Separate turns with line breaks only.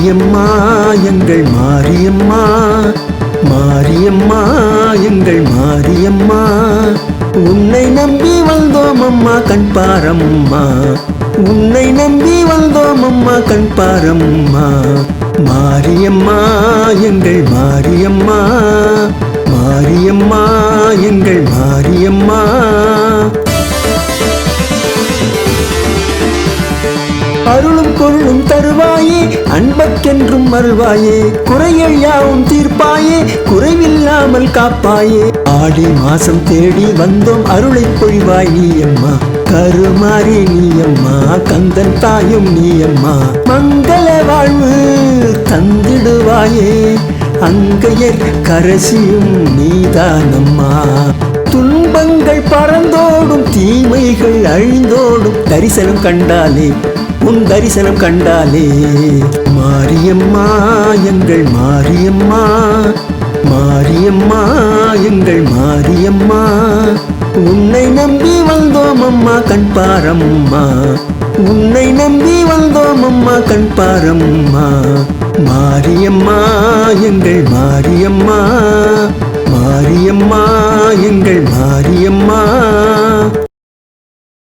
மாரியம்மா எங்கள் மாரியம்மா, மாரியம்மா எங்கள் மாரியம்மா, உன்னை நம்பி வந்தோம் அம்மா கண் பாரம்மா, உன்னை நம்பி வந்தோம் அம்மா கண் பாரம்மா. மாரியம்மா எங்கள் மாரியம்மா, மாரியம்மா எங்கள் மாரியம்மா. அருளும் பொருளும் தருவாயே, அன்பக்கென்றும் அருள்வாயே, குறைகள் யாவும் தீர்ப்பாயே, குறைவில்லாமல் காப்பாயே. ஆடி மாசம் தேடி வந்தோம் அருளை பொழிவாய் நீயம்மா, கருமாறி நீயம்மா, கந்தன் தாயும் நீயம்மா. மங்கள வாழ்வு தந்திடுவாயே, அங்கையர் கரசியும் நீதானம்மா. துன்பங்கள் பறந்தோடும் தீமைகள் அழிந்தோடும் தரிசனம் கண்டாலே, உன் தரிசனம் கண்டாலே. மாரியம்மா எங்கள் மாரியம்மா, மாரியம்மா எங்கள் மாரியம்மா, உன்னை நம்பி வந்தோம் அம்மா கண் பாரம்மா, உன்னை நம்பி வந்தோம் அம்மா கண் பாரம்மா. மாரியம்மா எங்கள் மாரியம்மா, மாரியம்மா எங்கள் மாரியம்மா.